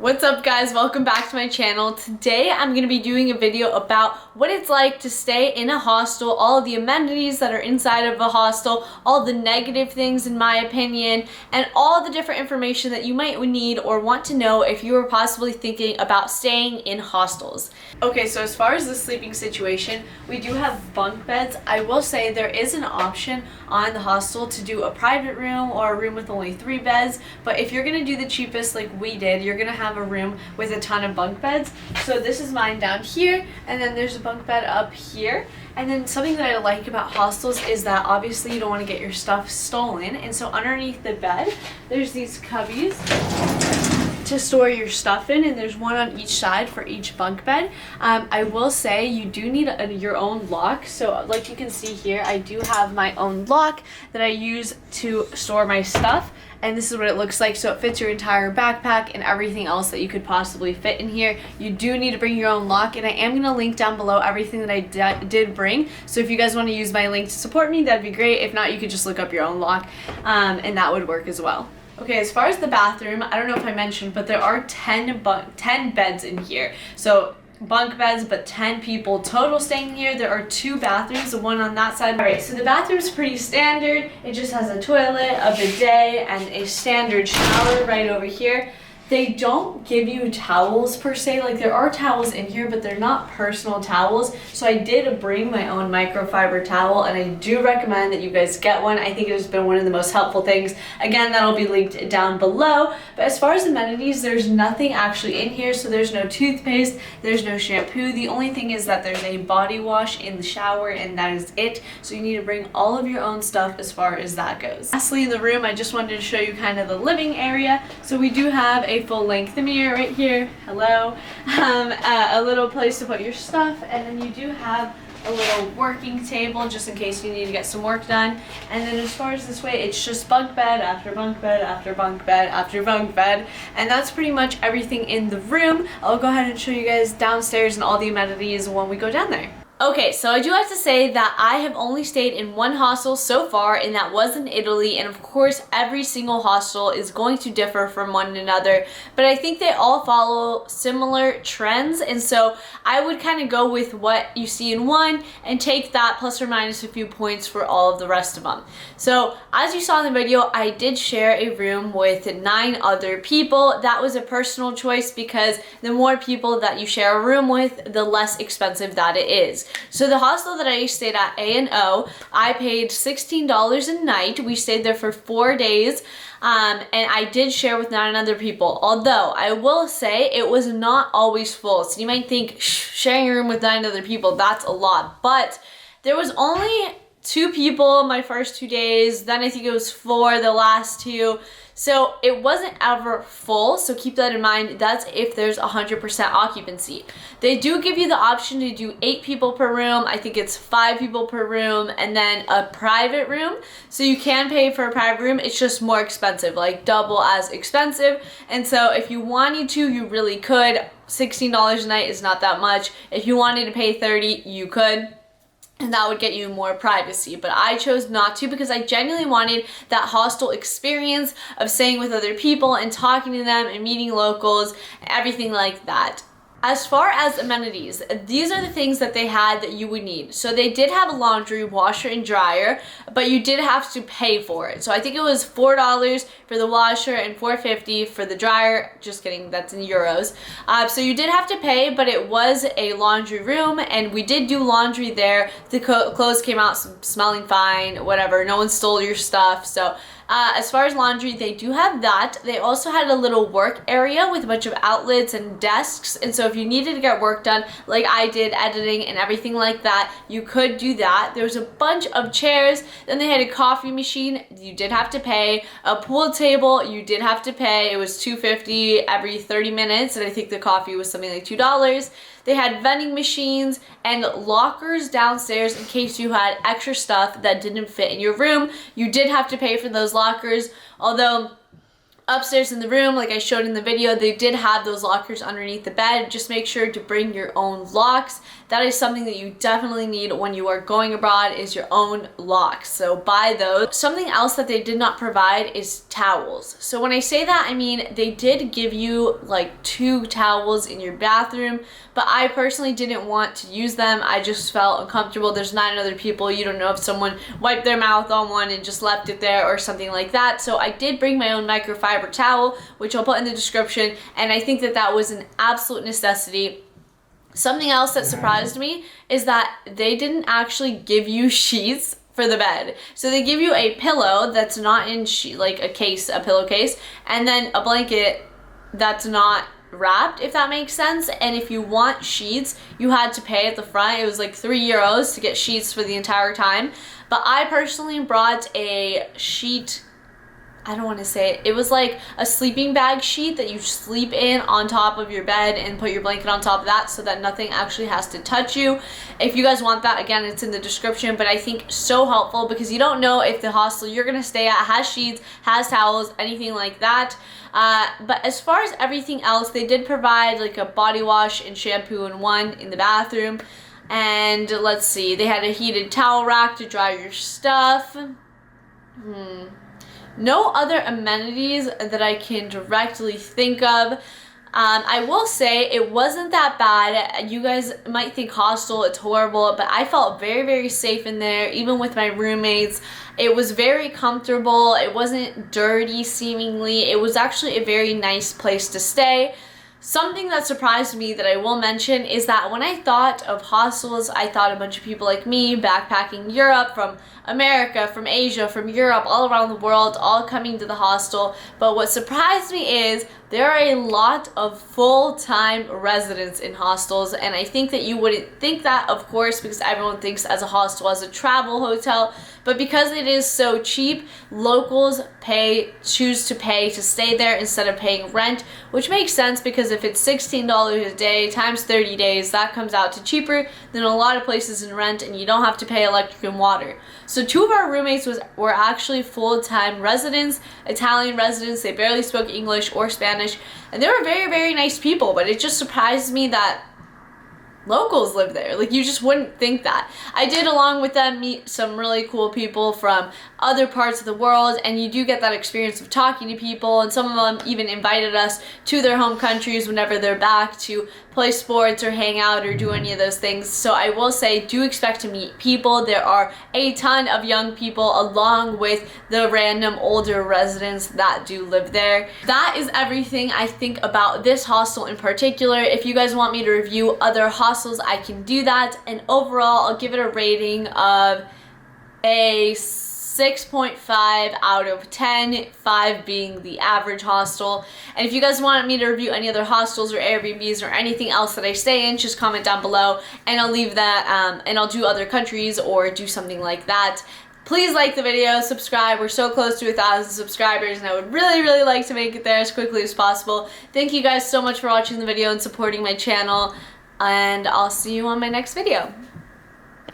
What's up guys, welcome back to my channel. Today I'm going to be doing a video about what it's like to stay in a hostel, all of the amenities that are inside of a hostel, all the negative things in my opinion, and all the different information that you might need or want to know if you are possibly thinking about staying in hostels. Okay, so as far as the sleeping situation, we do have bunk beds. I will say there is an option on the hostel to do a private room or a room with only 3 beds, but if you're going to do the cheapest like we did, you're going to have a room with a ton of bunk beds. So this is mine down here, and then there's a bunk bed up here. And then something that I like about hostels is that obviously you don't want to get your stuff stolen, and so underneath the bed there's these cubbies to store your stuff in, and there's one on each side for each bunk bed. I will say you do need your own lock, so like you can see here I do have my own lock that I use to store my stuff, and this is what it looks like. So it fits your entire backpack and everything else that you could possibly fit in here. You do need to bring your own lock, and I am going to link down below everything that I did bring, so if you guys want to use my link to support me, that'd be great. If not, you could just look up your own lock, and that would work as well. Okay, as far as the bathroom, I don't know if I mentioned, but there are 10 beds in here. So bunk beds, but 10 people total staying here. There are 2 bathrooms, the one on that side. Alright, so the bathroom's pretty standard. It just has a toilet, a bidet, and a standard shower right over here. They don't give you towels per se. Like, there are towels in here, but they're not personal towels. So I did bring my own microfiber towel, and I do recommend that you guys get one. I think it has been one of the most helpful things. Again, that'll be linked down below. But as far as amenities, there's nothing actually in here. So there's no toothpaste, there's no shampoo. The only thing is that there's a body wash in the shower, and that is it. So you need to bring all of your own stuff as far as that goes. Lastly, in the room, I just wanted to show you kind of the living area. So we do have a full-length mirror right here, hello, a little place to put your stuff, and then you do have a little working table just in case you need to get some work done. And then as far as this way, it's just bunk bed after bunk bed after bunk bed after bunk bed, and that's pretty much everything in the room. I'll go ahead and show you guys downstairs and all the amenities when we go down there. Okay, so I do have to say that I have only stayed in one hostel so far, and that was in Italy, and of course every single hostel is going to differ from one another, but I think they all follow similar trends, and so I would kind of go with what you see in one and take that plus or minus a few points for all of the rest of them. So as you saw in the video, I did share a room with 9 other people. That was a personal choice because the more people that you share a room with, the less expensive that it is. So the hostel that I stayed at, A&O, I paid $16 a night. We stayed there for 4 days, and I did share with 9 other people. Although I will say it was not always full. So you might think sharing a room with 9 other people, that's a lot, but there was only 2 people my first 2 days. Then I think it was 4 the last 2. So it wasn't ever full, so keep that in mind. That's if there's 100% occupancy. They do give you the option to do 8 people per room. I think it's 5 people per room, and then a private room. So you can pay for a private room. It's just more expensive, like double as expensive. And so if you wanted to, you really could. $16 a night is not that much. If you wanted to pay $30, you could, and that would get you more privacy, but I chose not to because I genuinely wanted that hostel experience of staying with other people and talking to them and meeting locals, everything like that. As far as amenities, these are the things that they had that you would need. So they did have a laundry, washer, and dryer, but you did have to pay for it. So I think it was $4 for the washer and $4.50 for the dryer. Just kidding, that's in euros. So you did have to pay, but it was a laundry room, and we did do laundry there. The clothes came out smelling fine, whatever. No one stole your stuff. So as far as laundry, they do have that. They also had a little work area with a bunch of outlets and desks, and so if you needed to get work done, like I did, editing and everything like that, you could do that. There was a bunch of chairs. Then they had a coffee machine. You did have to pay. A pool table, you did have to pay. It was $2.50 every 30 minutes, and I think the coffee was something like $2. They had vending machines and lockers downstairs in case you had extra stuff that didn't fit in your room. You did have to pay for those lockers, although Upstairs in the room, like I showed in the video, they did have those lockers underneath the bed. Just make sure to bring your own locks. That is something that you definitely need when you are going abroad, is your own locks. So buy those. Something else that they did not provide is towels. So when I say that, I mean they did give you like 2 towels in your bathroom, but I personally didn't want to use them. I just felt uncomfortable. There's 9 other people. You don't know if someone wiped their mouth on one and just left it there or something like that. So I did bring my own microfiber towel, which I'll put in the description, and I think that that was an absolute necessity. Something else that surprised me is that they didn't actually give you sheets for the bed. So they give you a pillow that's not in like a case, a pillowcase, and then a blanket that's not wrapped, if that makes sense. And if you want sheets, you had to pay at the front. It was like €3 to get sheets for the entire time. But I personally brought a sheet, I don't want to say it. It was like a sleeping bag sheet that you sleep in on top of your bed and put your blanket on top of that so that nothing actually has to touch you. If you guys want that, again, it's in the description, but I think so helpful because you don't know if the hostel you're going to stay at has sheets, has towels, anything like that. But as far as everything else, they did provide like a body wash and shampoo in one in the bathroom. And let's see, they had a heated towel rack to dry your stuff. No other amenities that I can directly think of. I will say it wasn't that bad. You guys might think hostel, it's horrible, but I felt very, very safe in there, even with my roommates. It was very comfortable. It wasn't dirty seemingly. It was actually a very nice place to stay. Something that surprised me that I will mention is that when I thought of hostels, I thought a bunch of people like me backpacking Europe, from America, from Asia, from Europe, all around the world, all coming to the hostel. But what surprised me is there are a lot of full-time residents in hostels, and I think that you wouldn't think that, of course, because everyone thinks as a hostel as a travel hotel, but because it is so cheap, locals choose to pay to stay there instead of paying rent, which makes sense because if it's $16 a day times 30 days, that comes out to cheaper than a lot of places in rent, and you don't have to pay electric and water. So 2 of our roommates were actually full-time residents, Italian residents. They barely spoke English or Spanish, and they were very, very nice people, but it just surprised me that locals live there. Like, you just wouldn't think that. I did, along with them, meet some really cool people from other parts of the world, and you do get that experience of talking to people, and some of them even invited us to their home countries whenever they're back to play sports or hang out or do any of those things. So I will say, do expect to meet people. There are a ton of young people along with the random older residents that do live there. That is everything I think about this hostel in particular. If you guys want me to review other hostels, I can do that, and overall I'll give it a rating of a 6.5 out of 10, 5 being the average hostel. And if you guys want me to review any other hostels or Airbnbs or anything else that I stay in, just comment down below and I'll leave that, and I'll do other countries or do something like that. Please like the video, subscribe. We're so close to 1,000 subscribers, and I would really, really like to make it there as quickly as possible. Thank you guys so much for watching the video and supporting my channel, and I'll see you on my next video.